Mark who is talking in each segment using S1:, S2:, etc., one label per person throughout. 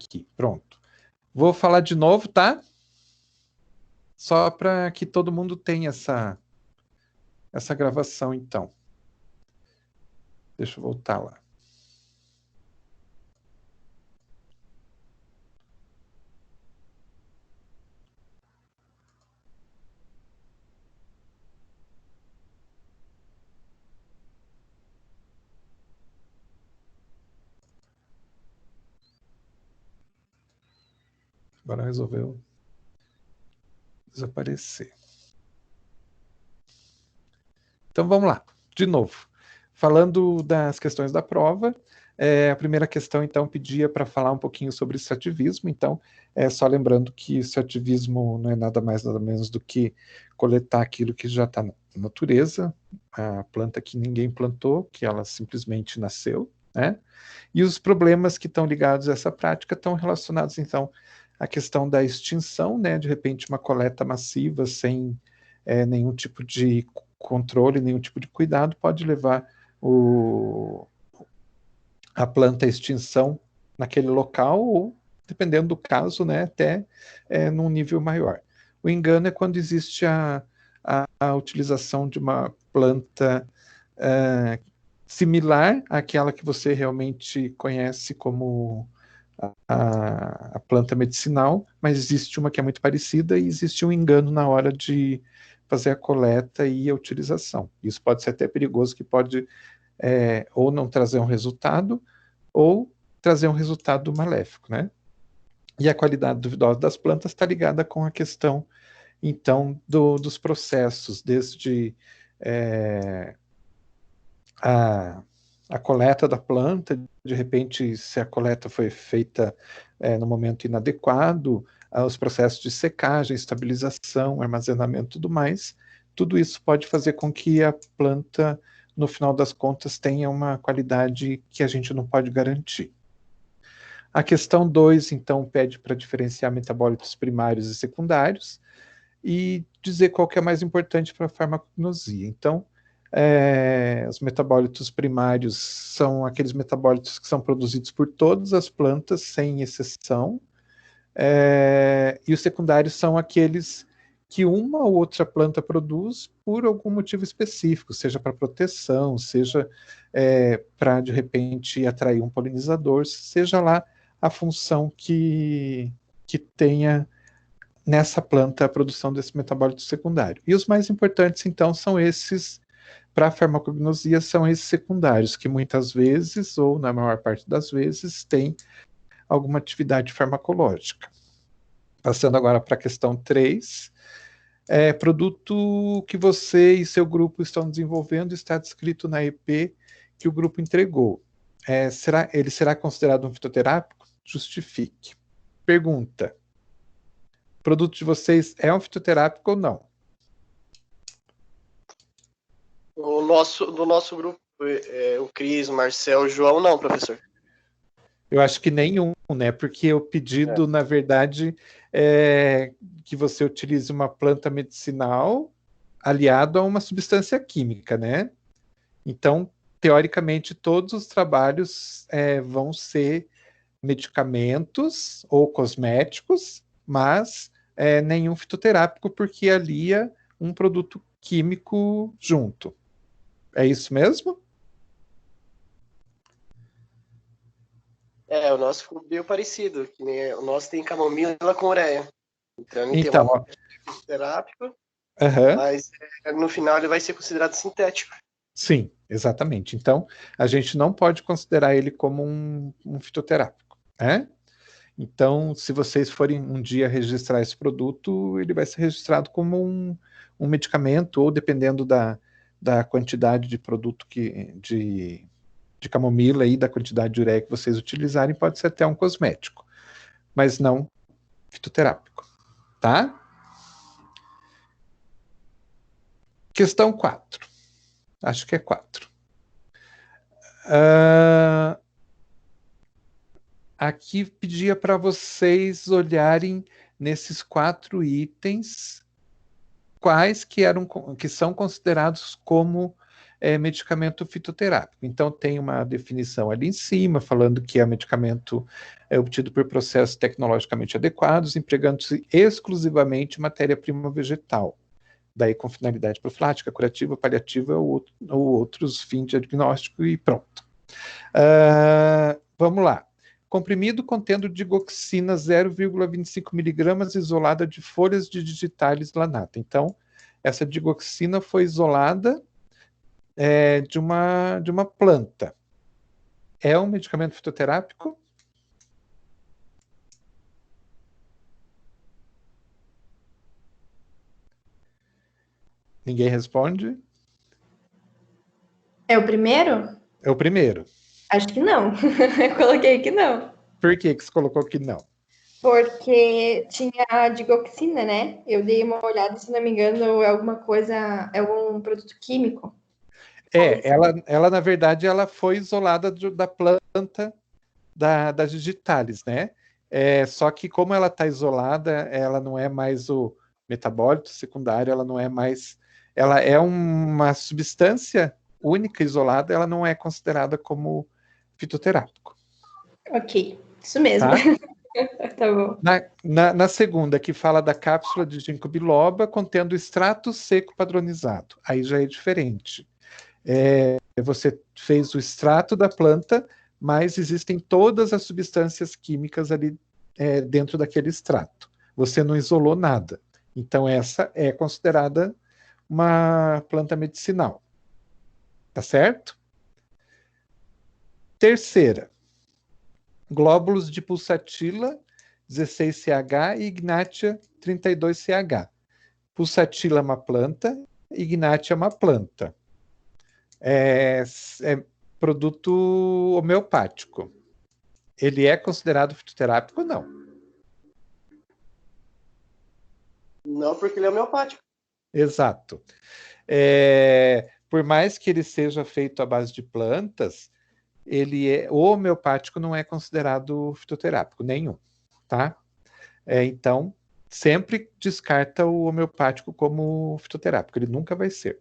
S1: aqui. Pronto. Vou falar de novo, tá? Só para que todo mundo tenha essa gravação, então. Deixa eu voltar lá. Agora resolveu desaparecer. Então vamos lá, de novo. Falando das questões da prova, a primeira questão, então, pedia para falar um pouquinho sobre extrativismo. Então, só lembrando que extrativismo não é nada mais, nada menos do que coletar aquilo que já está na natureza, a planta que ninguém plantou, que ela simplesmente nasceu, né? E os problemas que estão ligados a essa prática estão relacionados, então, à questão da extinção, né? De repente, uma coleta massiva sem nenhum tipo de controle, nenhum tipo de cuidado, pode levar a planta à extinção naquele local, ou, dependendo do caso, né, até num nível maior. O engano é quando existe a utilização de uma planta similar àquela que você realmente conhece como a planta medicinal, mas existe uma que é muito parecida e existe um engano na hora de fazer a coleta e a utilização. Isso pode ser até perigoso, que pode ou não trazer um resultado, ou trazer um resultado maléfico, né? E a qualidade duvidosa das plantas está ligada com a questão, então, dos processos, desde a coleta da planta, de repente, se a coleta foi feita no momento inadequado, os processos de secagem, estabilização, armazenamento e tudo mais, tudo isso pode fazer com que a planta, no final das contas, tenha uma qualidade que a gente não pode garantir. A questão 2, então, pede para diferenciar metabólitos primários e secundários e dizer qual que é mais importante para a farmacognosia. Então, os metabólitos primários são aqueles metabólitos que são produzidos por todas as plantas, sem exceção, e os secundários são aqueles que uma ou outra planta produz por algum motivo específico, seja para proteção, seja para, de repente, atrair um polinizador, seja lá a função que tenha nessa planta a produção desse metabólito secundário. E os mais importantes, então, são esses, para a farmacognosia, são esses secundários, que muitas vezes, ou na maior parte das vezes, têm alguma atividade farmacológica. Passando agora para a questão 3, produto que você e seu grupo estão desenvolvendo está descrito na EP que o grupo entregou. Ele será considerado um fitoterápico? Justifique. Pergunta: o produto de vocês é um fitoterápico ou não?
S2: Do nosso grupo, o Cris, o Marcel, o João, não, professor.
S1: Eu acho que nenhum, né? Porque o pedido, na verdade, é que você utilize uma planta medicinal aliado a uma substância química, né? Então, teoricamente, todos os trabalhos vão ser medicamentos ou cosméticos, mas nenhum fitoterápico, porque alia um produto químico junto. É isso mesmo?
S2: O nosso ficou bem parecido, que nem o nosso tem camomila com ureia. Então, ele tem
S1: Então,
S2: fitoterápico,
S1: uhum.
S2: mas no final ele vai ser considerado sintético.
S1: Sim, exatamente. Então, a gente não pode considerar ele como um fitoterápico, né? Então, se vocês forem um dia registrar esse produto, ele vai ser registrado como um medicamento, ou dependendo da quantidade de produto de camomila e da quantidade de ureia que vocês utilizarem, pode ser até um cosmético, mas não fitoterápico, tá? Questão 4. Acho que é 4. Aqui pedia para vocês olharem nesses 4 itens quais que são considerados como medicamento fitoterápico. Então, tem uma definição ali em cima, falando que é medicamento obtido por processos tecnologicamente adequados, empregando-se exclusivamente matéria-prima vegetal, daí com finalidade profilática, curativa, paliativa ou outros fins de diagnóstico e pronto. Vamos lá. Comprimido contendo digoxina 0,25 miligramas isolada de folhas de digitalis lanata. Então, essa digoxina foi isolada de uma planta. É um medicamento fitoterápico? Ninguém responde?
S3: É o primeiro?
S1: É o primeiro.
S3: Acho que não. Eu coloquei que não.
S1: Por que você colocou que não?
S3: Porque tinha a digoxina, né? Eu dei uma olhada, se não me engano, é alguma coisa, é algum produto químico.
S1: Ela na verdade, ela foi isolada da planta das digitalis, né? Só que como ela está isolada, ela não é mais o metabólito secundário, ela não é mais... Ela é uma substância única, isolada, ela não é considerada como fitoterápico.
S3: Ok, isso mesmo.
S1: Tá?
S3: Tá bom.
S1: Na segunda, que fala da cápsula de ginkgo biloba contendo extrato seco padronizado. Aí já é diferente. Você fez o extrato da planta, mas existem todas as substâncias químicas ali dentro daquele extrato. Você não isolou nada. Então, essa é considerada uma planta medicinal. Tá certo? Terceira, glóbulos de pulsatila 16CH e ignatia 32CH. Pulsatila é uma planta, ignatia é uma planta. É produto homeopático. Ele é considerado fitoterápico? Não.
S2: Não, porque ele é homeopático.
S1: Exato. Por mais que ele seja feito à base de plantas, o homeopático não é considerado fitoterápico nenhum, tá? Então, sempre descarta o homeopático como fitoterápico, ele nunca vai ser.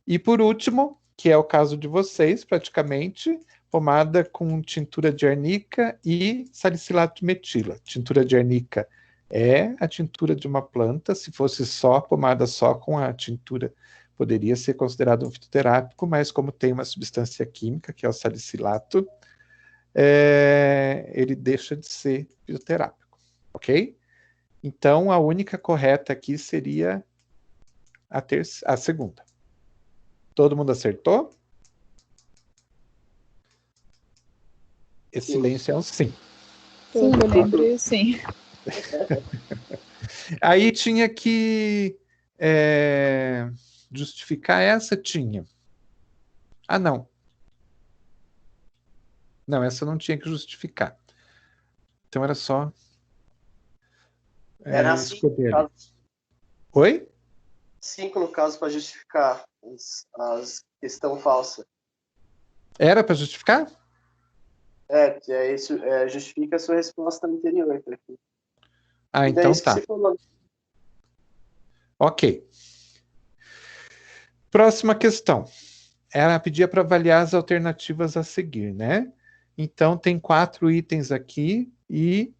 S1: E por último, que é o caso de vocês, praticamente, pomada com tintura de arnica e salicilato metila. Tintura de arnica é a tintura de uma planta, se fosse só pomada só com a tintura, poderia ser considerado um fitoterápico, mas como tem uma substância química, que é o salicilato, ele deixa de ser fitoterápico, ok? Então, a única correta aqui seria a segunda. Todo mundo acertou? Esse silêncio é um sim.
S4: Pelo que eu lembro, sim.
S1: Aí tinha que justificar essa? Tinha. Ah, não. Não, essa não tinha que justificar. Então era só
S2: Era assim,
S1: escolher. Oi?
S2: 5 no caso para justificar as questão falsa.
S1: Era para justificar?
S2: Isso justifica a sua resposta anterior.
S1: Ah, então tá. Ok. Próxima questão. Ela pedia para avaliar as alternativas a seguir, né? Então, tem 4 itens aqui e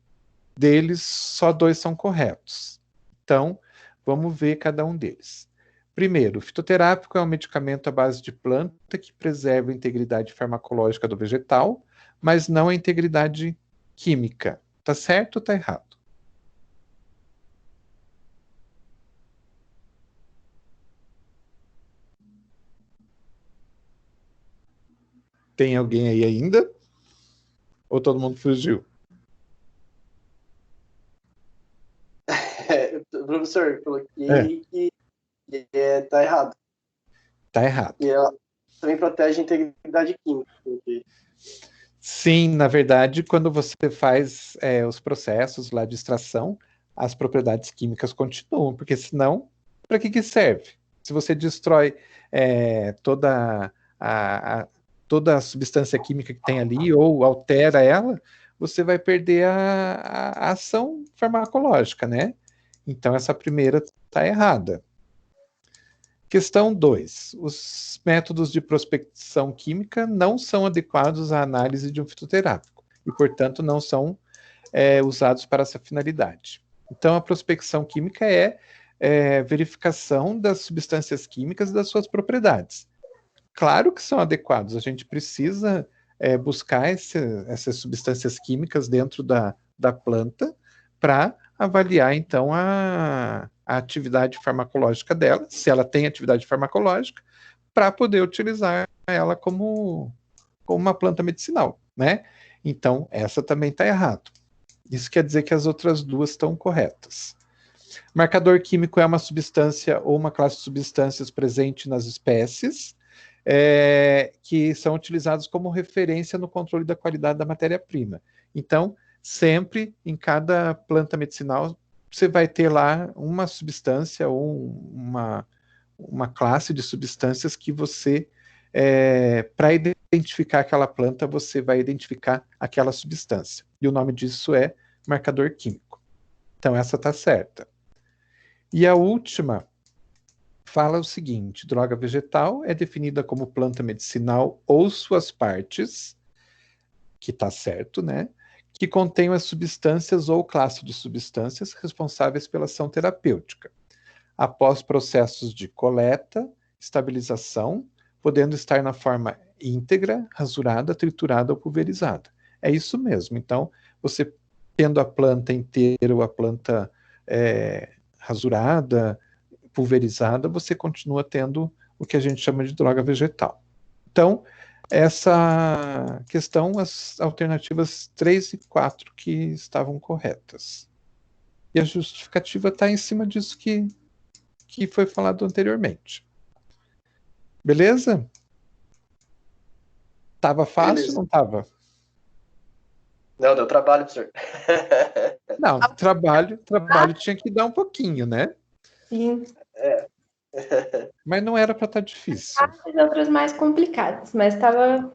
S1: deles só 2 são corretos. Então, vamos ver cada um deles. Primeiro, o fitoterápico é um medicamento à base de planta que preserva a integridade farmacológica do vegetal, mas não a integridade química. Tá certo ou tá errado? Tem alguém aí ainda? Ou todo mundo fugiu?
S2: Professor, coloquei que tá errado.
S1: Tá errado.
S2: E ela também protege a integridade química.
S1: Sim, na verdade, quando você faz os processos lá de extração, as propriedades químicas continuam, porque senão, para que serve? Se você destrói toda a substância química que tem ali, ou altera ela, você vai perder a ação farmacológica, né? Então, essa primeira está errada. Questão 2. Os métodos de prospecção química não são adequados à análise de um fitoterápico e, portanto, não são usados para essa finalidade. Então, a prospecção química é verificação das substâncias químicas e das suas propriedades. Claro que são adequados, a gente precisa buscar essas substâncias químicas dentro da planta para avaliar, então, a atividade farmacológica dela, se ela tem atividade farmacológica, para poder utilizar ela como uma planta medicinal, né? Então, essa também está errado. Isso quer dizer que as outras duas estão corretas. Marcador químico é uma substância ou uma classe de substâncias presente nas espécies que são utilizados como referência no controle da qualidade da matéria-prima. Então, sempre, em cada planta medicinal, você vai ter lá uma substância ou uma classe de substâncias que você, para identificar aquela planta, você vai identificar aquela substância. E o nome disso é marcador químico. Então, essa está certa. E a última fala o seguinte: droga vegetal é definida como planta medicinal ou suas partes, que está certo, né? Que contenham as substâncias ou classe de substâncias responsáveis pela ação terapêutica, após processos de coleta, estabilização, podendo estar na forma íntegra, rasurada, triturada ou pulverizada. É isso mesmo. Então, você tendo a planta inteira ou a planta rasurada, pulverizada, você continua tendo o que a gente chama de droga vegetal. Então, essa questão, as alternativas 3 e 4 que estavam corretas. E a justificativa está em cima disso que foi falado anteriormente. Beleza? Tava fácil? Beleza. Não tava?
S2: Não, deu trabalho, professor.
S1: Não, trabalho tinha que dar um pouquinho, né?
S3: Sim.
S1: Mas não era para estar difícil.
S3: As outras mais complicadas, mas estava.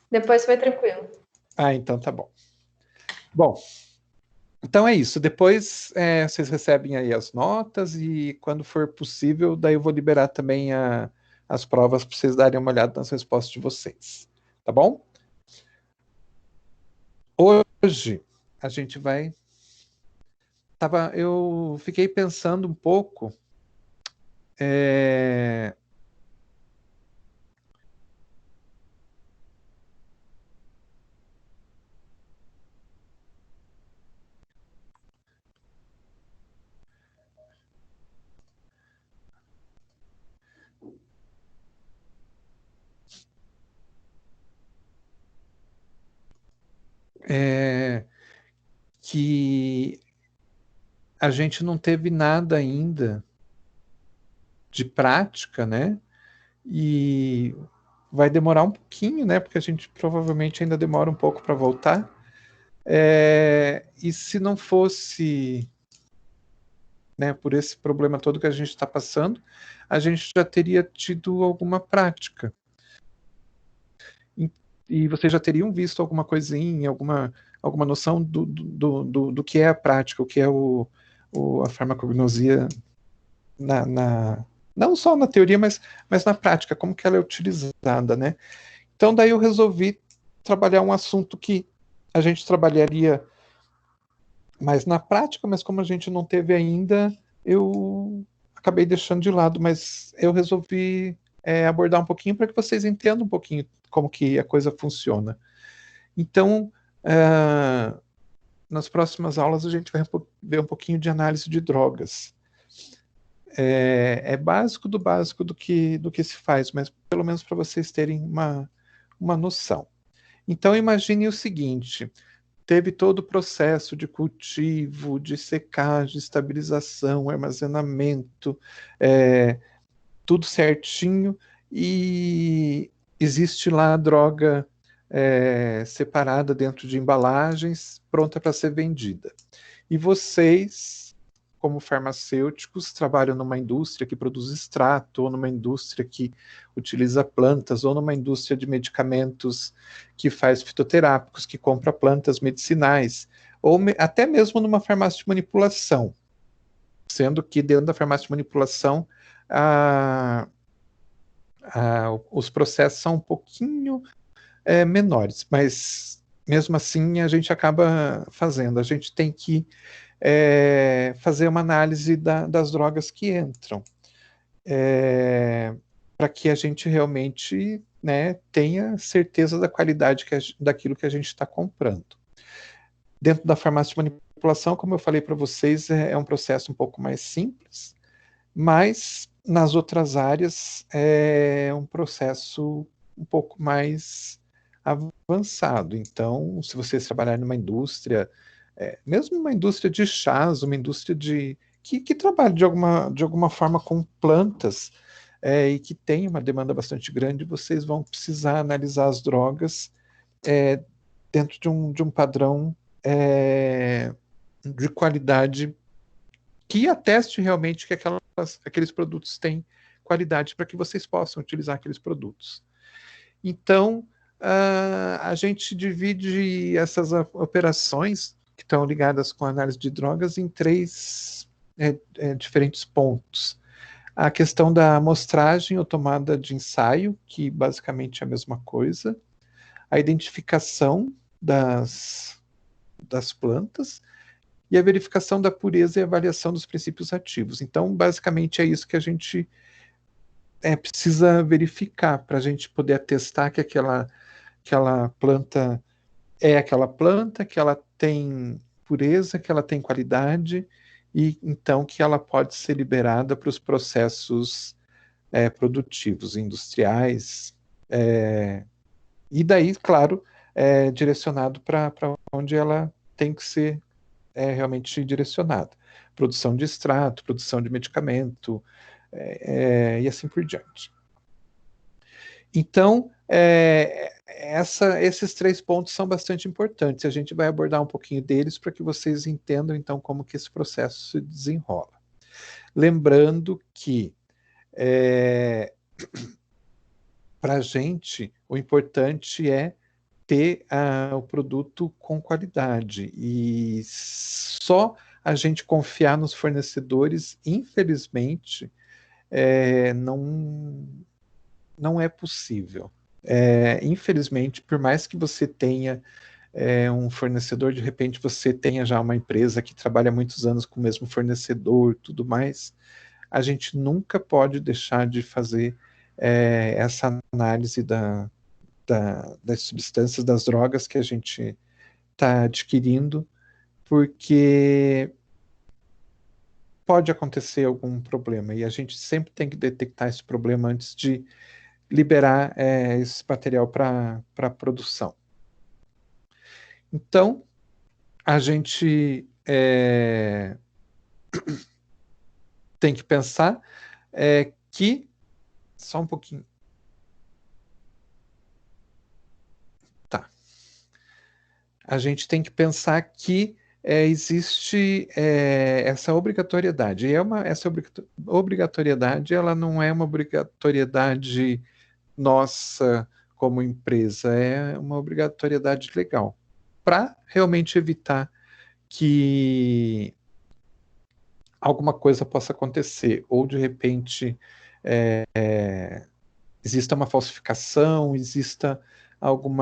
S3: Depois foi tranquilo.
S1: Ah, então tá bom. Bom, então é isso. Depois vocês recebem aí as notas e quando for possível, daí eu vou liberar também as provas para vocês darem uma olhada nas respostas de vocês. Tá bom? Hoje a gente vai... Eu fiquei pensando um pouco... que a gente não teve nada ainda de prática, né? E vai demorar um pouquinho, né? Porque a gente provavelmente ainda demora um pouco para voltar. E se não fosse, né, por esse problema todo que a gente está passando, a gente já teria tido alguma prática. E vocês já teriam visto alguma coisinha, alguma noção do que é a prática, o que é a farmacognosia não só na teoria, mas na prática, como que ela é utilizada, né? Então, daí eu resolvi trabalhar um assunto que a gente trabalharia mais na prática, mas como a gente não teve ainda, eu acabei deixando de lado, mas eu resolvi abordar um pouquinho para que vocês entendam um pouquinho como que a coisa funciona. Então, nas próximas aulas a gente vai ver um pouquinho de análise de drogas. É básico do que se faz, mas pelo menos para vocês terem uma noção. Então, imagine o seguinte: teve todo o processo de cultivo, de secagem, estabilização, armazenamento, tudo certinho, e existe lá a droga separada dentro de embalagens, pronta para ser vendida. E vocês, como farmacêuticos, trabalham numa indústria que produz extrato, ou numa indústria que utiliza plantas, ou numa indústria de medicamentos que faz fitoterápicos, que compra plantas medicinais, ou até mesmo numa farmácia de manipulação, sendo que dentro da farmácia de manipulação os processos são um pouquinho menores, mas mesmo assim a gente acaba fazendo. A gente tem que fazer uma análise das drogas que entram, para que a gente realmente, né, tenha certeza da qualidade daquilo que a gente está comprando. Dentro da farmácia de manipulação, como eu falei para vocês, é um processo um pouco mais simples, mas nas outras áreas é um processo um pouco mais avançado. Então, se vocês trabalharem numa indústria, mesmo uma indústria de chás, uma indústria que trabalha de alguma forma com plantas, e que tem uma demanda bastante grande, vocês vão precisar analisar as drogas dentro de um padrão de qualidade que ateste realmente que aqueles produtos têm qualidade para que vocês possam utilizar aqueles produtos. Então, a gente divide essas operações que estão ligadas com a análise de drogas em 3 diferentes pontos. A questão da amostragem ou tomada de ensaio, que basicamente é a mesma coisa. A identificação das plantas e a verificação da pureza e avaliação dos princípios ativos. Então, basicamente, é isso que a gente precisa verificar para a gente poder atestar que aquela planta é aquela planta, que ela tem pureza, que ela tem qualidade, e então que ela pode ser liberada para os processos produtivos, industriais, e daí, claro, direcionado para onde ela tem que ser realmente direcionada. Produção de extrato, produção de medicamento, e assim por diante. Então, esses 3 pontos são bastante importantes. A gente vai abordar um pouquinho deles para que vocês entendam, então, como que esse processo se desenrola. Lembrando que, para a gente, o importante é ter o produto com qualidade. E só a gente confiar nos fornecedores, infelizmente, não é possível. Infelizmente, por mais que você tenha um fornecedor, de repente você tenha já uma empresa que trabalha muitos anos com o mesmo fornecedor, tudo mais, a gente nunca pode deixar de fazer essa análise das substâncias, das drogas que a gente está adquirindo, porque pode acontecer algum problema e a gente sempre tem que detectar esse problema antes de liberar esse material para produção. Então, a gente tem que pensar que... Só um pouquinho. Tá. A gente tem que pensar que existe essa obrigatoriedade. E essa obrigatoriedade, ela não é uma obrigatoriedade nossa como empresa, é uma obrigatoriedade legal, para realmente evitar que alguma coisa possa acontecer, ou de repente exista uma falsificação, exista algum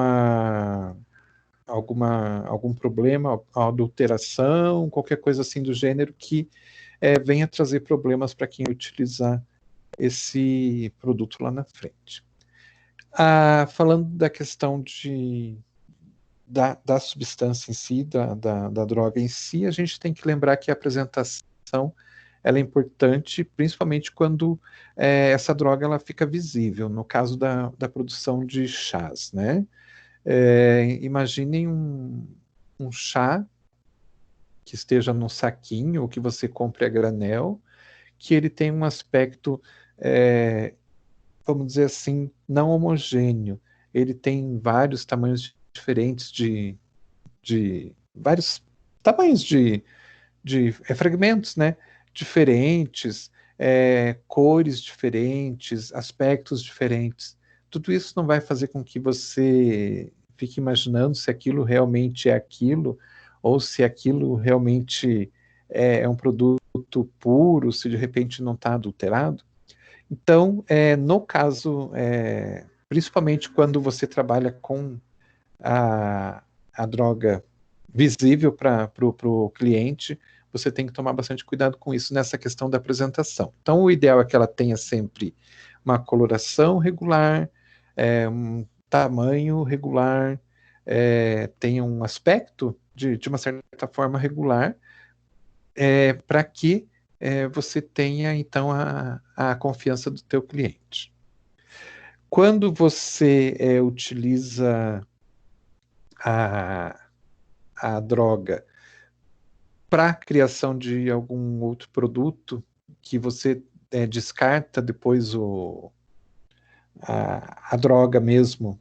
S1: problema, adulteração, qualquer coisa assim do gênero que venha trazer problemas para quem utilizar esse produto lá na frente. Falando da questão da substância em si, da droga em si, a gente tem que lembrar que a apresentação ela é importante, principalmente quando essa droga ela fica visível, no caso da produção de chás, né? Imaginem um chá que esteja num saquinho, ou que você compre a granel, que ele tem um aspecto, vamos dizer assim, não homogêneo. Ele tem vários tamanhos diferentes vários tamanhos de fragmentos, né? Diferentes, cores diferentes, aspectos diferentes. Tudo isso não vai fazer com que você fique imaginando se aquilo realmente é aquilo, ou se aquilo realmente é um produto puro, se de repente não está adulterado. Então, no caso, principalmente quando você trabalha com a droga visível para o cliente, você tem que tomar bastante cuidado com isso nessa questão da apresentação. Então, o ideal é que ela tenha sempre uma coloração regular, um tamanho regular, tenha um aspecto de uma certa forma regular, para que você tenha, então, a confiança do teu cliente. Quando você utiliza a droga para a criação de algum outro produto que você descarta depois a droga mesmo,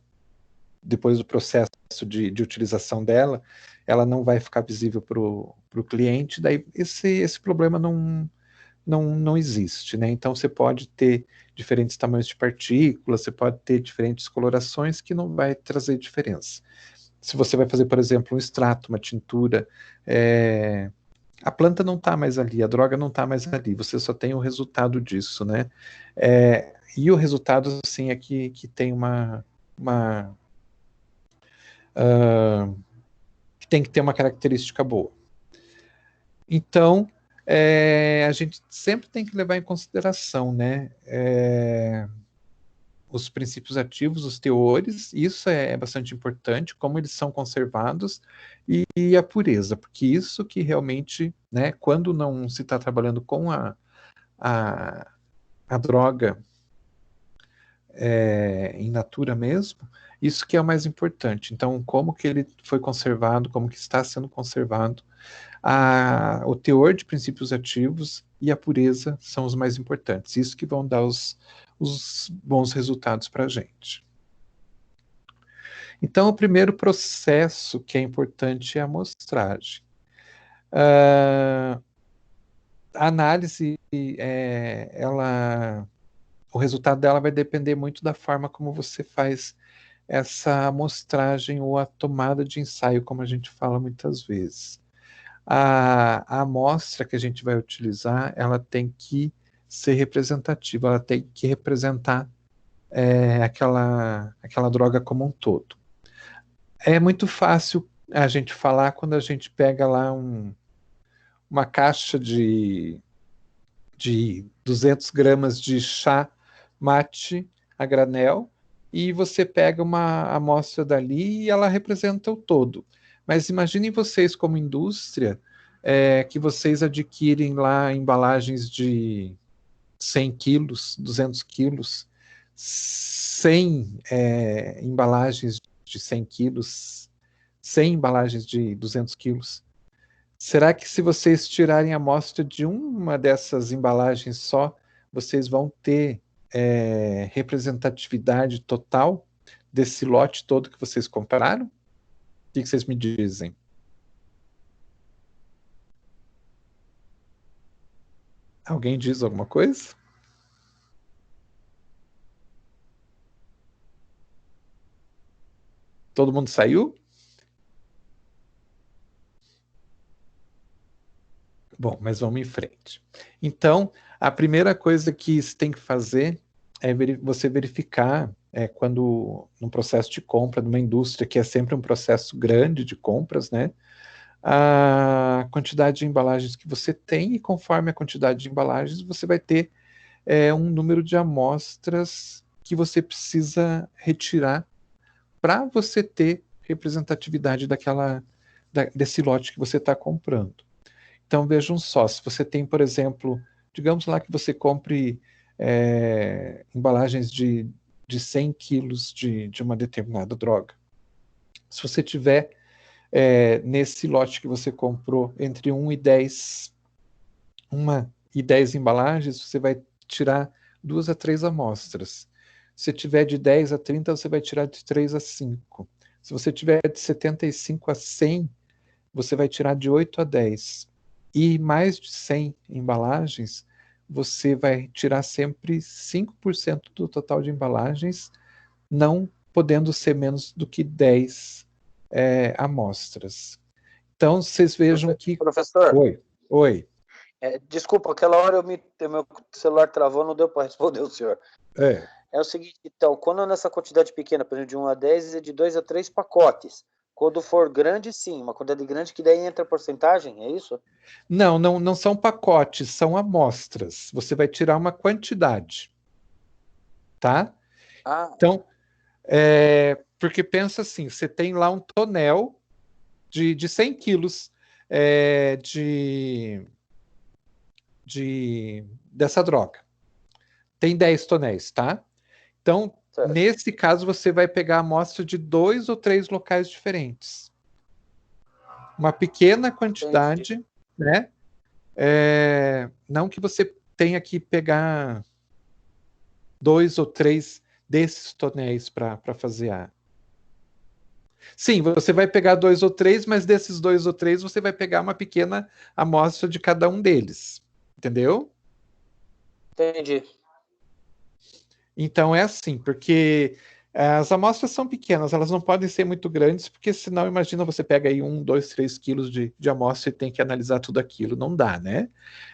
S1: depois do processo de utilização dela, ela não vai ficar visível para o cliente, daí esse problema não existe, né? Então você pode ter diferentes tamanhos de partículas, você pode ter diferentes colorações que não vai trazer diferença. Se você vai fazer, por exemplo, um extrato, uma tintura, a planta não está mais ali, a droga não está mais ali, você só tem o resultado disso, né? E o resultado, assim, é que tem que tem que ter uma característica boa. Então, a gente sempre tem que levar em consideração, né? Os princípios ativos, os teores, isso é bastante importante, como eles são conservados, e a pureza, porque isso que realmente, né, quando não se está trabalhando com a droga em natura mesmo, isso que é o mais importante. Então, como que ele foi conservado, como que está sendo conservado, o teor de princípios ativos e a pureza são os mais importantes. Isso que vão dar os bons resultados para a gente. Então, o primeiro processo que é importante é a amostragem. A análise, o resultado dela vai depender muito da forma como você faz essa amostragem ou a tomada de ensaio, como a gente fala muitas vezes. A amostra que a gente vai utilizar, ela tem que ser representativa, ela tem que representar aquela droga como um todo. É muito fácil a gente falar quando a gente pega lá uma caixa de 200 gramas de chá mate a granel e você pega uma amostra dali e ela representa o todo. Mas imaginem vocês como indústria que vocês adquirem lá embalagens de 100 quilos, 200 quilos, 100 embalagens de 100 quilos, 100 embalagens de 200 quilos. Será que se vocês tirarem a amostra de uma dessas embalagens só, vocês vão ter representatividade total desse lote todo que vocês compraram? O que vocês me dizem? Alguém diz alguma coisa? Todo mundo saiu? Bom, mas vamos em frente. Então, a primeira coisa que você tem que fazer é você verificar quando, no processo de compra de uma indústria, que é sempre um processo grande de compras, né? A quantidade de embalagens que você tem, e conforme a quantidade de embalagens, você vai ter um número de amostras que você precisa retirar para você ter representatividade desse lote que você está comprando. Então, vejam só, se você tem, por exemplo, digamos lá que você compre embalagens de 100 quilos de uma determinada droga. Se você tiver nesse lote que você comprou entre 1 e 10 embalagens, você vai tirar 2 a 3 amostras. Se tiver de 10 a 30, você vai tirar de 3 a 5. Se você tiver de 75 a 100, você vai tirar de 8 a 10. E mais de 100 embalagens, você vai tirar sempre 5% do total de embalagens, não podendo ser menos do que 10 amostras. Então, vocês vejam que...
S2: Professor,
S1: Oi.
S5: Desculpa, aquela hora meu celular travou, não deu para responder o senhor. É o seguinte, então, quando nessa quantidade pequena, por exemplo, de 1 a 10, é de 2 a 3 pacotes. Quando for grande, sim, uma quantidade grande que daí entra a porcentagem, é isso?
S1: Não são pacotes, são amostras. Você vai tirar uma quantidade, tá? Então, porque pensa assim, você tem lá um tonel de 100 quilos dessa droga. Tem 10 tonéis, tá? Então,
S5: certo.
S1: Nesse caso, você vai pegar a amostra de 2 ou 3 locais diferentes. Uma pequena quantidade,
S5: entendi,
S1: né? Não que você tenha que pegar 2 ou 3 desses tonéis para fazer a... Sim, você vai pegar 2 ou 3, mas desses 2 ou 3 você vai pegar uma pequena amostra de cada um deles. Entendeu?
S5: Entendi.
S1: Então é assim, porque as amostras são pequenas, elas não podem ser muito grandes, porque senão, imagina, você pega aí 1, 2, 3 quilos de amostra e tem que analisar tudo aquilo. Não dá, né?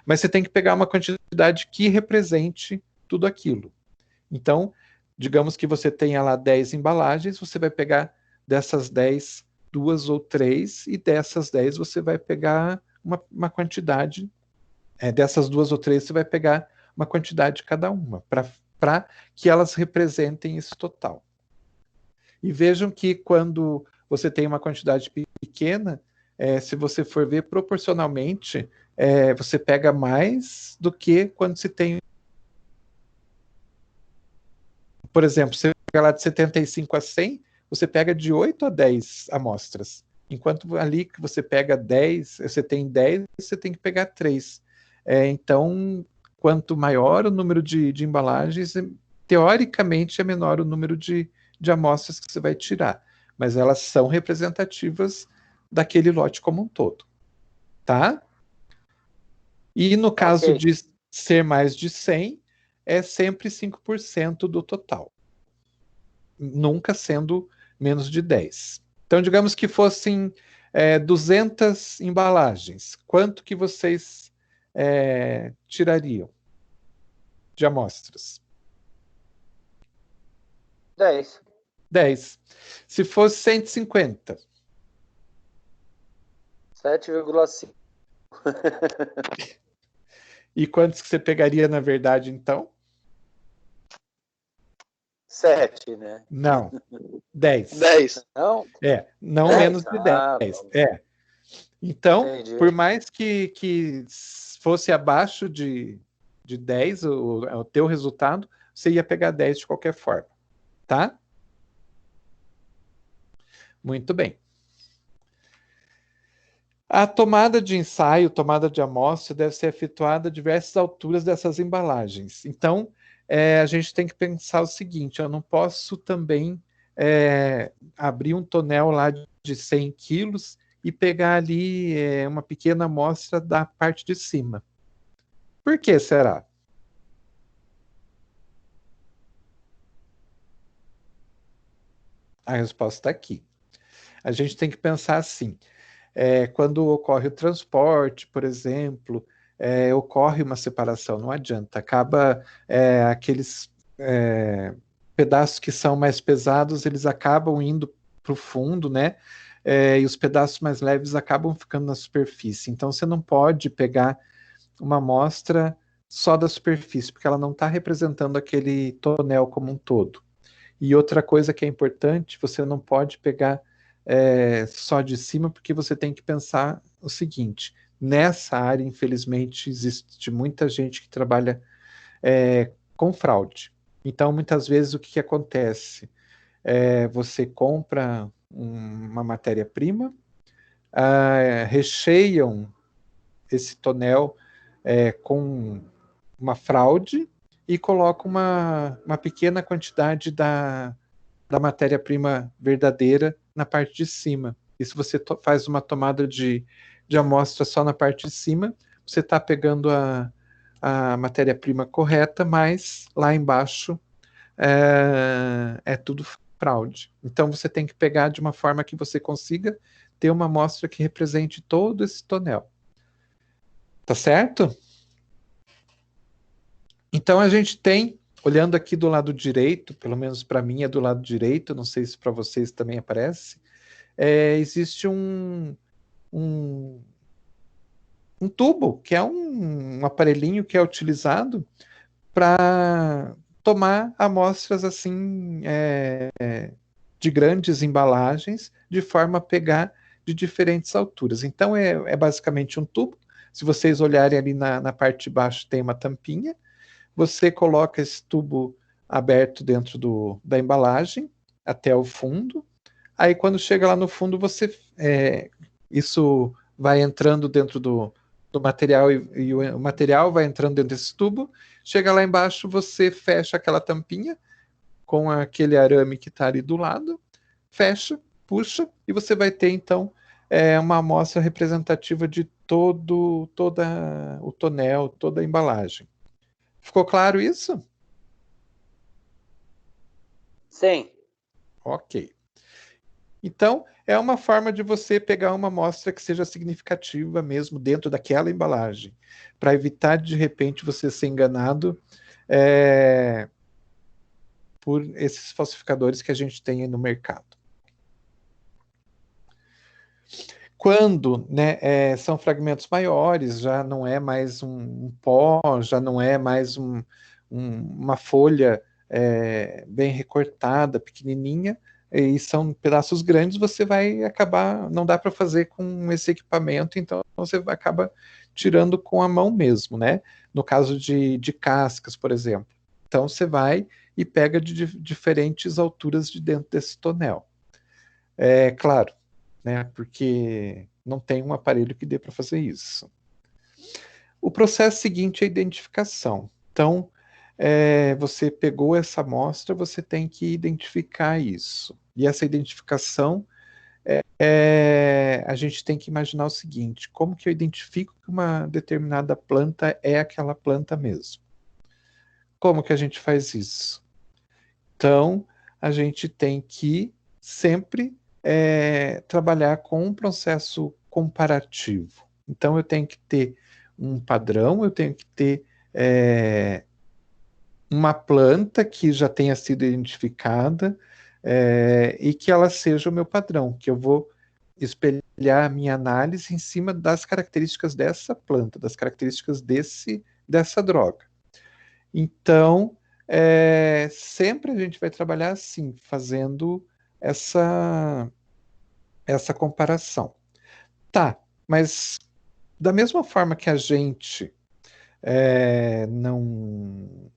S1: Mas você tem que pegar uma quantidade que represente tudo aquilo. Então, digamos que você tenha lá 10 embalagens, você vai pegar dessas 10, 2 ou 3, e dessas 10 você vai pegar uma quantidade, dessas 2 ou 3 você vai pegar uma quantidade cada uma, para que elas representem esse total. E vejam que quando você tem uma quantidade pequena, se você for ver proporcionalmente, você pega mais do que quando se tem. Por exemplo, você pega lá de 75 a 100, você pega de 8 a 10 amostras. Enquanto ali que você pega 10, você tem 10, você tem que pegar 3. Então, quanto maior o número de embalagens, teoricamente é menor o número de amostras que você vai tirar. Mas elas são representativas daquele lote como um todo. Tá? E no caso de ser mais de 100, é sempre 5% do total. Nunca sendo menos de 10. Então, digamos que fossem 200 embalagens. Quanto que vocês tirariam de amostras?
S5: 10.
S1: 10. Se fosse 150?
S5: 7,5.
S1: E quantos que você pegaria, na verdade, então?
S5: 7, né?
S1: Não. 10.
S2: 10.
S5: Não?
S1: Não
S5: 10?
S1: menos de 10. Então,
S5: entendi.
S1: por mais que fosse abaixo de 10 o teu resultado, você ia pegar 10 de qualquer forma. Tá? Muito bem. A tomada de ensaio, tomada de amostra, deve ser efetuada a diversas alturas dessas embalagens. Então, a gente tem que pensar o seguinte: eu não posso também abrir um tonel lá de 100 quilos e pegar ali uma pequena amostra da parte de cima. Por que será? A resposta está aqui. A gente tem que pensar assim: quando ocorre o transporte, por exemplo, ocorre uma separação, não adianta. Acaba aqueles pedaços que são mais pesados, eles acabam indo para o fundo, né? E os pedaços mais leves acabam ficando na superfície. Então, você não pode pegar uma amostra só da superfície, porque ela não está representando aquele tonel como um todo. E outra coisa que é importante, você não pode pegar só de cima, porque você tem que pensar o seguinte: nessa área, infelizmente, existe muita gente que trabalha com fraude. Então, muitas vezes, o que acontece? Você compra uma matéria-prima, recheiam esse tonel com uma fraude e colocam uma pequena quantidade da matéria-prima verdadeira na parte de cima. E se você faz uma tomada de amostra só na parte de cima, você está pegando a matéria-prima correta, mas lá embaixo é tudo fraude. Então você tem que pegar de uma forma que você consiga ter uma amostra que represente todo esse tonel. Tá certo? Então a gente tem, olhando aqui do lado direito, pelo menos para mim é do lado direito, não sei se para vocês também aparece, existe um tubo, que é um aparelhinho que é utilizado para tomar amostras assim de grandes embalagens, de forma a pegar de diferentes alturas. Então é basicamente um tubo. Se vocês olharem ali na parte de baixo tem uma tampinha. Você coloca esse tubo aberto dentro da embalagem até o fundo. Aí quando chega lá no fundo, isso vai entrando dentro do material e o material vai entrando dentro desse tubo. Chega lá embaixo, você fecha aquela tampinha com aquele arame que está ali do lado, fecha, puxa, e você vai ter então uma amostra representativa de toda o tonel, toda a embalagem. Ficou claro isso?
S5: Sim.
S1: Ok. Então, é uma forma de você pegar uma amostra que seja significativa mesmo dentro daquela embalagem, para evitar de repente você ser enganado por esses falsificadores que a gente tem aí no mercado. Quando são fragmentos maiores, já não é mais um pó, já não é mais uma folha bem recortada, pequenininha, e são pedaços grandes, você vai acabar, não dá para fazer com esse equipamento, então você acaba tirando com a mão mesmo, né? No caso de cascas, por exemplo. Então você vai e pega de diferentes alturas de dentro desse tonel. É claro, né? Porque não tem um aparelho que dê para fazer isso. O processo seguinte é a identificação. Então, você pegou essa amostra, você tem que identificar isso. E essa identificação, a gente tem que imaginar o seguinte: como que eu identifico que uma determinada planta é aquela planta mesmo? Como que a gente faz isso? Então, a gente tem que sempre trabalhar com um processo comparativo. Então, eu tenho que ter um padrão, eu tenho que ter uma planta que já tenha sido identificada e que ela seja o meu padrão, que eu vou espelhar a minha análise em cima das características dessa planta, das características dessa droga. Então, sempre a gente vai trabalhar assim, fazendo essa comparação. Tá, mas da mesma forma que a gente não.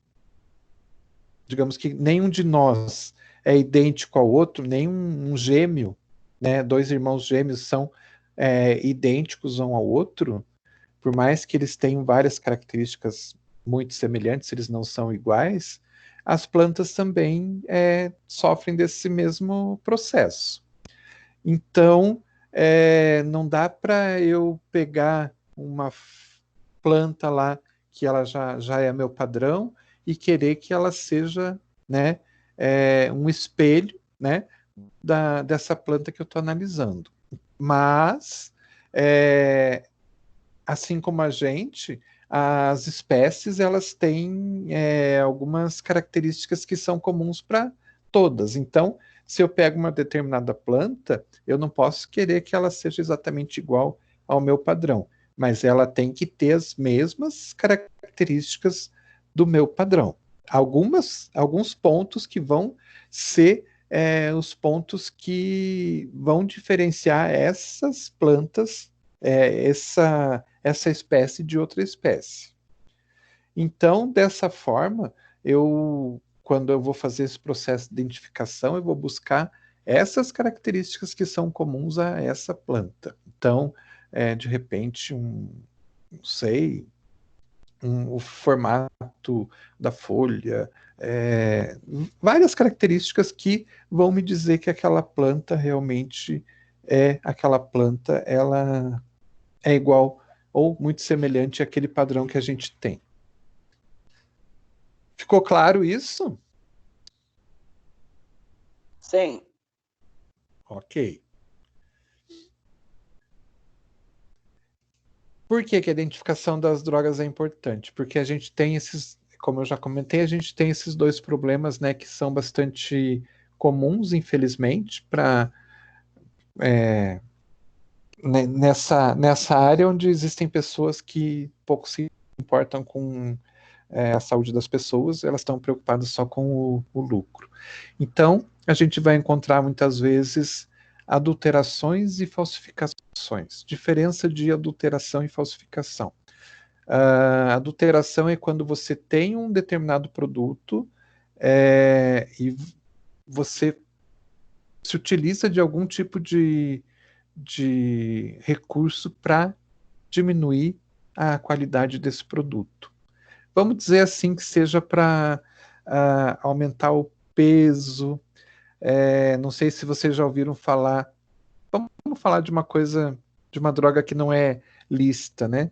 S1: Digamos que nenhum de nós é idêntico ao outro, nenhum um gêmeo, né? Dois irmãos gêmeos são idênticos um ao outro, por mais que eles tenham várias características muito semelhantes, eles não são iguais, as plantas também sofrem desse mesmo processo. Então, não dá para eu pegar uma planta lá que ela já é meu padrão e querer que ela seja, né, um espelho, né, dessa planta que eu estou analisando. Mas, assim como a gente, as espécies elas têm algumas características que são comuns para todas. Então, se eu pego uma determinada planta, eu não posso querer que ela seja exatamente igual ao meu padrão, mas ela tem que ter as mesmas características do meu padrão. Alguns pontos que vão ser os pontos que vão diferenciar essas plantas, essa espécie de outra espécie. Então, dessa forma, quando eu vou fazer esse processo de identificação, eu vou buscar essas características que são comuns a essa planta. Então, de repente, não sei, o formato da folha, várias características que vão me dizer que aquela planta realmente aquela planta, ela é igual ou muito semelhante àquele padrão que a gente tem. Ficou claro isso?
S5: Sim.
S1: Ok. Por que que a identificação das drogas é importante? Porque a gente tem esses, como eu já comentei, a gente tem esses dois problemas, né, que são bastante comuns, infelizmente, para nessa área onde existem pessoas que pouco se importam com a saúde das pessoas, elas estão preocupadas só com o lucro. Então, a gente vai encontrar muitas vezes adulterações e falsificações. Diferença de adulteração e falsificação. Adulteração é quando você tem um determinado produto e você se utiliza de algum tipo de recurso para diminuir a qualidade desse produto. Vamos dizer assim que seja para aumentar o peso. Não sei se vocês já ouviram falar. Vamos falar de uma coisa, de uma droga que não é lícita, né?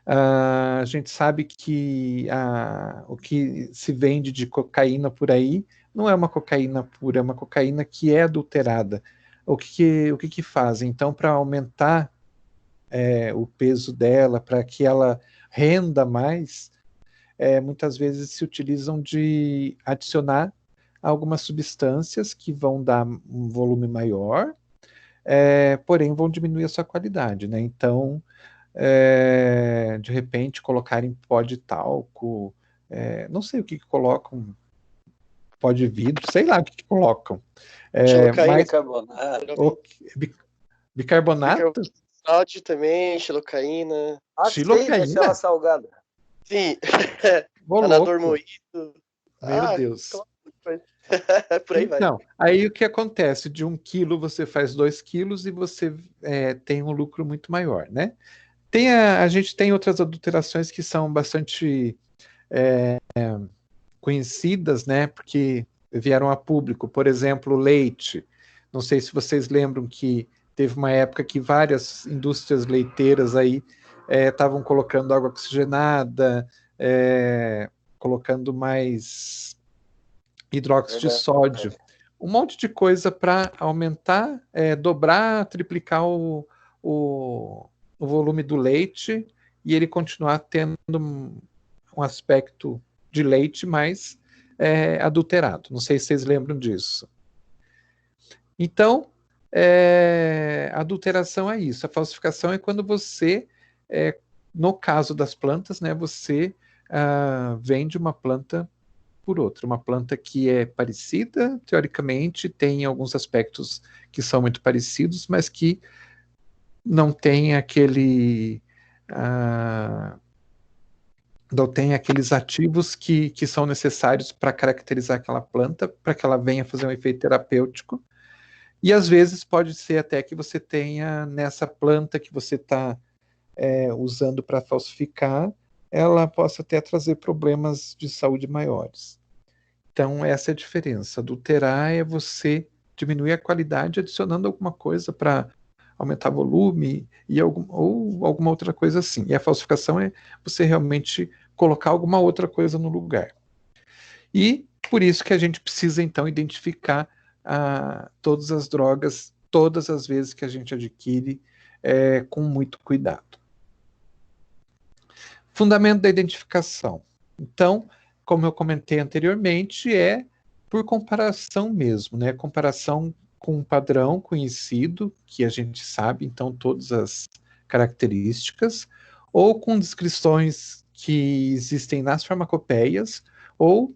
S1: A gente sabe que o que se vende de cocaína por aí não é uma cocaína pura, é uma cocaína que é adulterada. O que fazem? Então, para aumentar o peso dela, para que ela renda mais, muitas vezes se utilizam de adicionar algumas substâncias que vão dar um volume maior, porém vão diminuir a sua qualidade, né? Então, de repente, colocar em pó de talco, não sei o que colocam, pó de vidro, sei lá o que colocam.
S5: Xilocaína,
S1: Mas,
S5: carbonato.
S1: Bicarbonato?
S2: Sódio também, xilocaína.
S5: Xilocaína? Deixa ela salgada.
S2: Sim.
S1: Anador
S2: moído.
S1: Meu Deus.
S2: Por aí vai.
S1: Então, aí o que acontece? De 1 quilo você faz 2 quilos e você tem um lucro muito maior, né? A gente tem outras adulterações que são bastante conhecidas, né? Porque vieram a público. Por exemplo, leite. Não sei se vocês lembram que teve uma época que várias indústrias leiteiras aí estavam colocando água oxigenada, colocando mais hidróxido de sódio, um monte de coisa para aumentar, dobrar, triplicar o volume do leite e ele continuar tendo um aspecto de leite mais adulterado. Não sei se vocês lembram disso. Então, a adulteração é isso. A falsificação é quando você, no caso das plantas, né, você vende uma planta por outra. Uma planta que é parecida, teoricamente, tem alguns aspectos que são muito parecidos, mas que não tem não tem aqueles ativos que são necessários para caracterizar aquela planta, para que ela venha fazer um efeito terapêutico. E às vezes pode ser até que você tenha nessa planta que você está usando para falsificar, ela possa até trazer problemas de saúde maiores. Então, essa é a diferença. Adulterar é você diminuir a qualidade adicionando alguma coisa para aumentar volume ou alguma outra coisa assim. E a falsificação é você realmente colocar alguma outra coisa no lugar. E por isso que a gente precisa, então, identificar todas as drogas, todas as vezes que a gente adquire, com muito cuidado. Fundamento da identificação. Então, como eu comentei anteriormente, é por comparação mesmo, né? Comparação com um padrão conhecido, que a gente sabe, então, todas as características, ou com descrições que existem nas farmacopeias, ou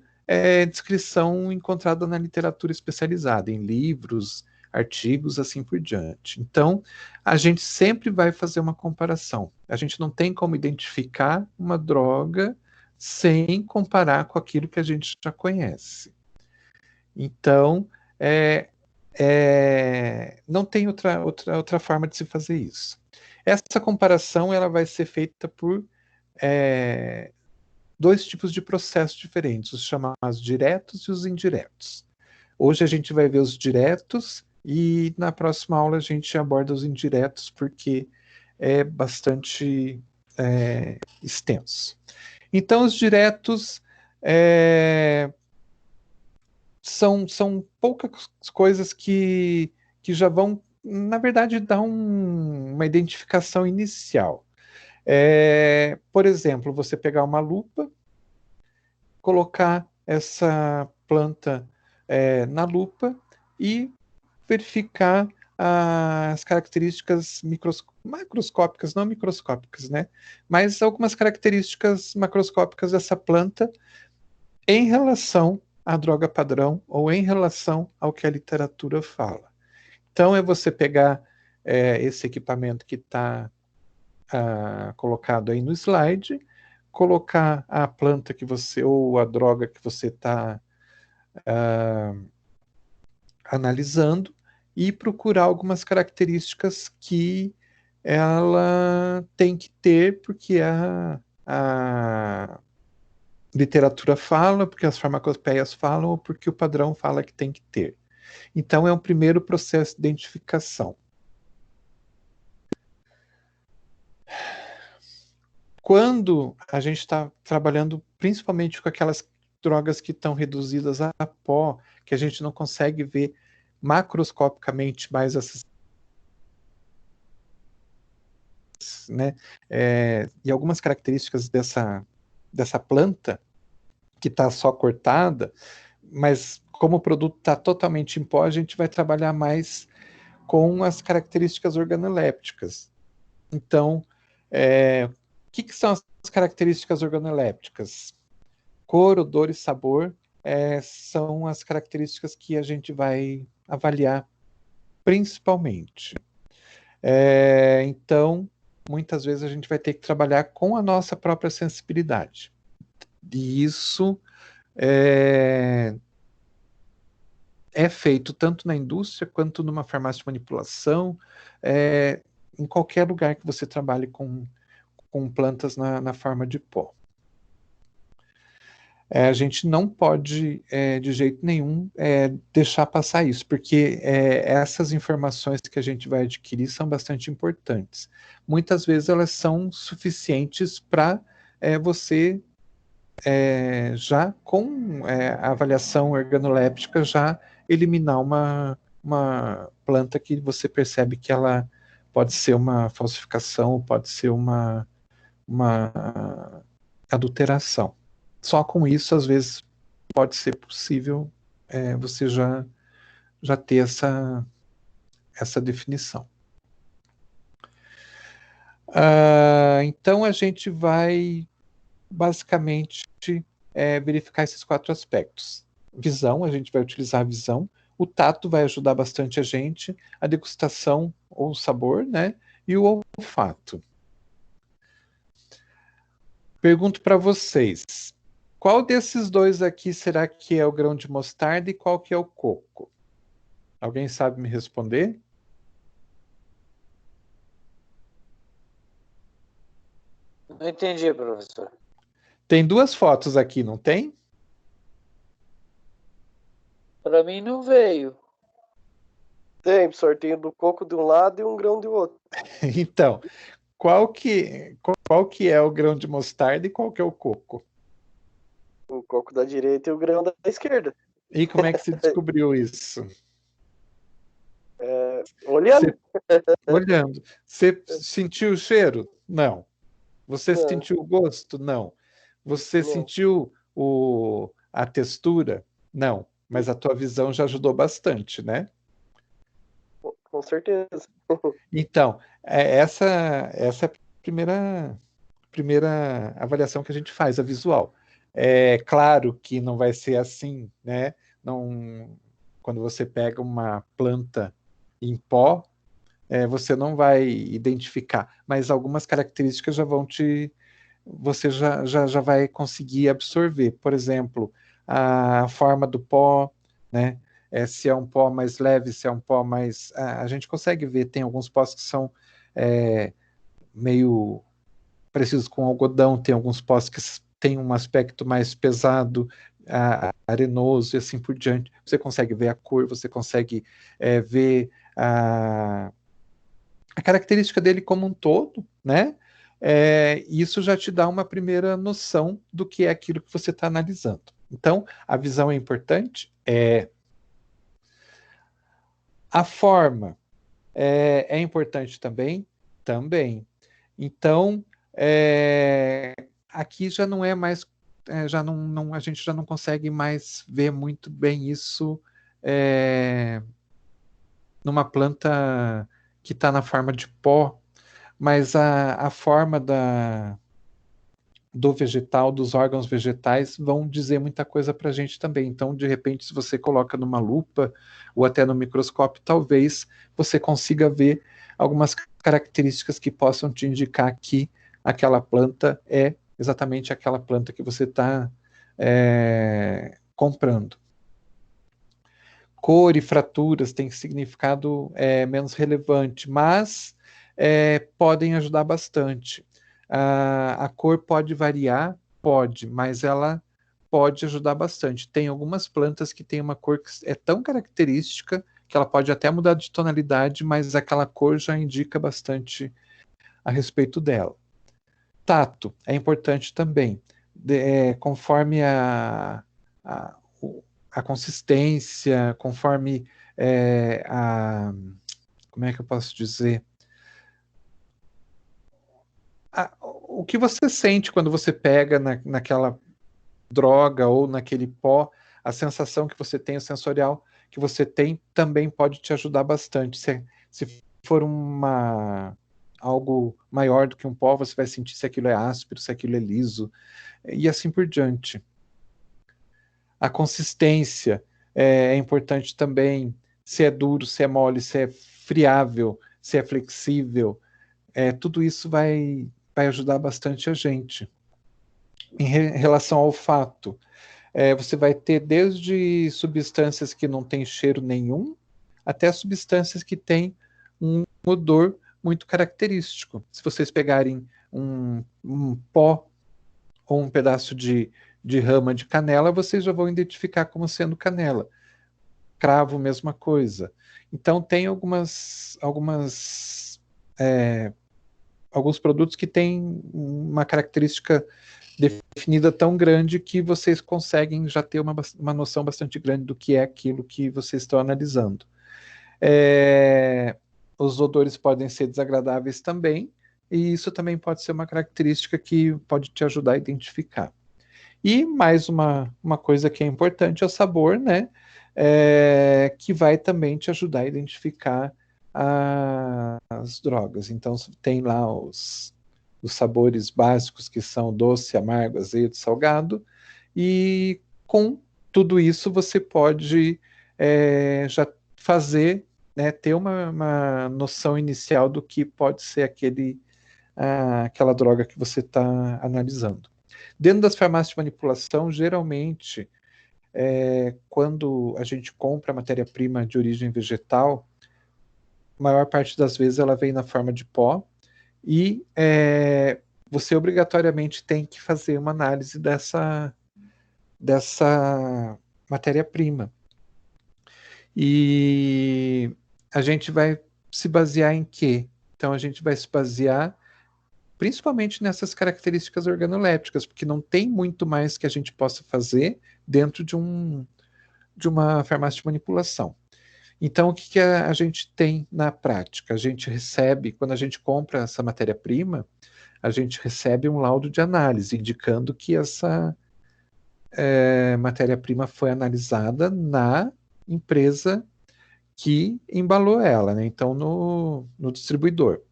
S1: descrição encontrada na literatura especializada, em livros, artigos, assim por diante. Então, a gente sempre vai fazer uma comparação. A gente não tem como identificar uma droga sem comparar com aquilo que a gente já conhece. Então, não tem outra forma de se fazer isso. Essa comparação ela vai ser feita por 2 tipos de processos diferentes, os chamados diretos e os indiretos. Hoje a gente vai ver os diretos e na próxima aula a gente aborda os indiretos porque é bastante extenso. Então, os diretos são poucas coisas que já vão, na verdade, dar uma identificação inicial. Por exemplo, você pegar uma lupa, colocar essa planta na lupa e verificar as características macroscópicas, não microscópicas, né? Mas algumas características macroscópicas dessa planta em relação à droga padrão ou em relação ao que a literatura fala. Então, é você pegar esse equipamento que está colocado aí no slide, colocar a planta que você, ou a droga que você está analisando, e procurar algumas características que ela tem que ter, porque a literatura fala, porque as farmacopeias falam, ou porque o padrão fala que tem que ter. Então, é um primeiro processo de identificação. Quando a gente está trabalhando principalmente com aquelas drogas que estão reduzidas a pó, que a gente não consegue ver macroscopicamente mais essas, né? E algumas características dessa planta que está só cortada, mas como o produto está totalmente em pó, a gente vai trabalhar mais com as características organolépticas. Então, o que são as características organolépticas? Cor, odor e sabor são as características que a gente vai avaliar principalmente. Então, muitas vezes a gente vai ter que trabalhar com a nossa própria sensibilidade. E isso é feito tanto na indústria quanto numa farmácia de manipulação, em qualquer lugar que você trabalhe com plantas na forma de pó. A gente não pode, de jeito nenhum, deixar passar isso, porque essas informações que a gente vai adquirir são bastante importantes. Muitas vezes elas são suficientes para você, já com a avaliação organoléptica, já eliminar uma planta que você percebe que ela pode ser uma falsificação, pode ser uma adulteração. Só com isso, às vezes, pode ser possível você já ter essa definição. Então, a gente vai, basicamente, verificar esses 4 aspectos. Visão, a gente vai utilizar a visão. O tato vai ajudar bastante a gente. A degustação, ou sabor, né? E o olfato. Pergunto para vocês, qual desses dois aqui será que é o grão de mostarda e qual que é o coco? Alguém sabe me responder?
S5: Não entendi, professor.
S1: Tem 2 fotos aqui, não tem?
S5: Para mim não veio.
S2: Tem, sorteio do coco de um lado e um grão do outro.
S1: Então, qual que é o grão de mostarda e qual que é o coco?
S2: O coco da direita e o grão da esquerda.
S1: E como é que se descobriu isso?
S2: Olhando.
S1: Olhando. Você sentiu o cheiro? Não. Você sentiu o gosto? Não. Você sentiu a textura? Não. Mas a tua visão já ajudou bastante, né?
S2: Com certeza.
S1: Então, essa é a primeira avaliação que a gente faz, a visual. É claro que não vai ser assim, né? Quando você pega uma planta em pó, você não vai identificar, mas algumas características você já vai conseguir absorver. Por exemplo, a forma do pó, né? Se é um pó mais leve, se é um pó mais... A gente consegue ver, tem alguns pós que são meio parecidos com algodão, tem alguns pós que têm um aspecto mais pesado, arenoso e assim por diante. Você consegue ver a cor, você consegue ver a característica dele como um todo, né? Isso já te dá uma primeira noção do que é aquilo que você está analisando. Então, a visão é importante? A forma é importante também? Também. Então, Aqui já não é mais, a gente já não consegue mais ver muito bem isso numa planta que está na forma de pó, mas a forma do vegetal, dos órgãos vegetais, vão dizer muita coisa para a gente também. Então, de repente, se você coloca numa lupa ou até no microscópio, talvez você consiga ver algumas características que possam te indicar que aquela planta é exatamente aquela planta que você está comprando. Cor e fraturas têm significado menos relevante, mas podem ajudar bastante. A cor pode variar? Pode, mas ela pode ajudar bastante. Tem algumas plantas que têm uma cor que é tão característica que ela pode até mudar de tonalidade, mas aquela cor já indica bastante a respeito dela. Tato é importante também. Conforme a consistência, conforme como é que eu posso dizer? O que você sente quando você pega naquela droga ou naquele pó, a sensação que você tem, o sensorial que você tem, também pode te ajudar bastante. Se for algo maior do que um pó, você vai sentir se aquilo é áspero, se aquilo é liso, e assim por diante. A consistência é importante também, se é duro, se é mole, se é friável, se é flexível. Tudo isso vai ajudar bastante a gente. Em relação ao olfato, você vai ter desde substâncias que não têm cheiro nenhum, até substâncias que têm um odor muito característico. Se vocês pegarem um pó ou um pedaço de rama de canela, vocês já vão identificar como sendo canela. Cravo, mesma coisa. Então, tem alguns produtos que têm uma característica definida tão grande que vocês conseguem já ter uma noção bastante grande do que é aquilo que vocês estão analisando. Os odores podem ser desagradáveis também, e isso também pode ser uma característica que pode te ajudar a identificar. E mais uma coisa que é importante é o sabor, né? Que vai também te ajudar a identificar as drogas. Então, tem lá os sabores básicos, que são doce, amargo, azedo, salgado, e com tudo isso você pode já fazer, ter uma noção inicial do que pode ser aquela droga que você está analisando. Dentro das farmácias de manipulação, geralmente, quando a gente compra matéria-prima de origem vegetal, a maior parte das vezes ela vem na forma de pó, e você obrigatoriamente tem que fazer uma análise dessa matéria-prima. E a gente vai se basear em quê? Então, a gente vai se basear principalmente nessas características organolépticas, porque não tem muito mais que a gente possa fazer dentro de uma farmácia de manipulação. Então, o que a gente tem na prática? A gente recebe, quando a gente compra essa matéria-prima, a gente recebe um laudo de análise, indicando que essa matéria-prima foi analisada na empresa que embalou ela, né? Então, no distribuidor.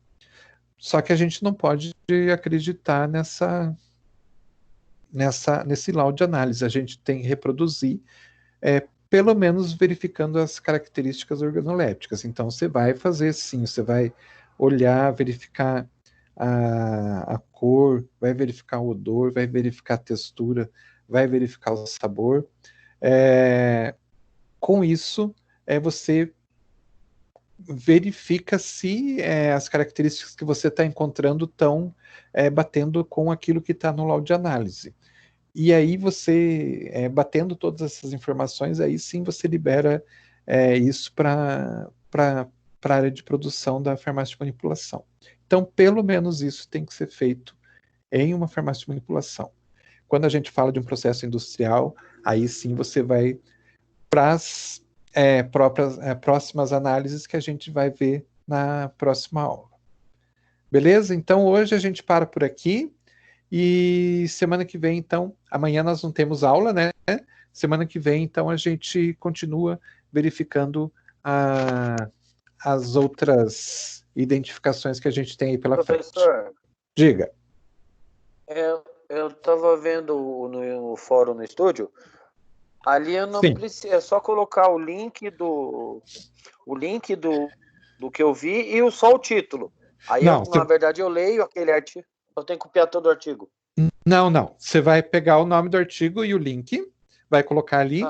S1: Só que a gente não pode acreditar nesse laudo de análise. A gente tem que reproduzir, pelo menos verificando as características organolépticas. Então, você vai fazer sim, você vai olhar, verificar a cor, vai verificar o odor, vai verificar a textura, vai verificar o sabor. Com isso, você verifica se as características que você está encontrando estão batendo com aquilo que está no laudo de análise. E aí você, batendo todas essas informações, aí sim você libera isso para a área de produção da farmácia de manipulação. Então, pelo menos isso tem que ser feito em uma farmácia de manipulação. Quando a gente fala de um processo industrial, aí sim você vai para as próximas análises que a gente vai ver na próxima aula. Beleza? Então, hoje a gente para por aqui. E semana que vem, então, amanhã nós não temos aula, né? Semana que vem, então, a gente continua verificando as outras identificações que a gente tem aí pela frente.
S5: Professor,
S1: diga.
S5: Eu estava vendo no fórum no estúdio. Ali eu não preciso, é só colocar o link do que eu vi e só o título. Aí, na verdade, eu leio aquele artigo. Eu tenho que copiar todo o artigo.
S1: Não. Você vai pegar o nome do artigo e o link, vai colocar ali,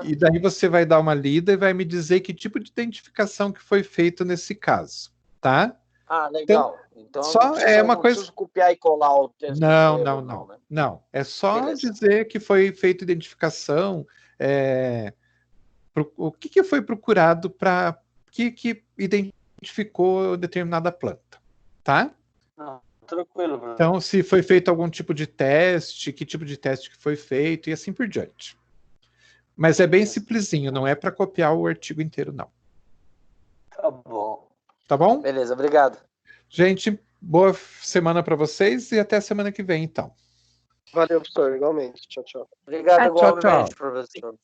S1: e daí você vai dar uma lida e vai me dizer que tipo de identificação que foi feito nesse caso, tá?
S5: Ah, legal. Então
S1: só uma coisa.
S5: Preciso copiar e colar o texto.
S1: Não. É só dizer que foi feita identificação. O que foi procurado para que identificou determinada planta, tá?
S5: Tranquilo, mano.
S1: Então, se foi feito algum tipo de teste, que tipo de teste que foi feito e assim por diante. Mas é bem simplesinho, não é para copiar o artigo inteiro, não.
S5: Tá bom.
S1: Tá bom?
S5: Beleza, obrigado.
S1: Gente, boa semana para vocês e até a semana que vem, então.
S2: Valeu, professor, igualmente. Tchau, tchau.
S5: Obrigado igualmente, professor.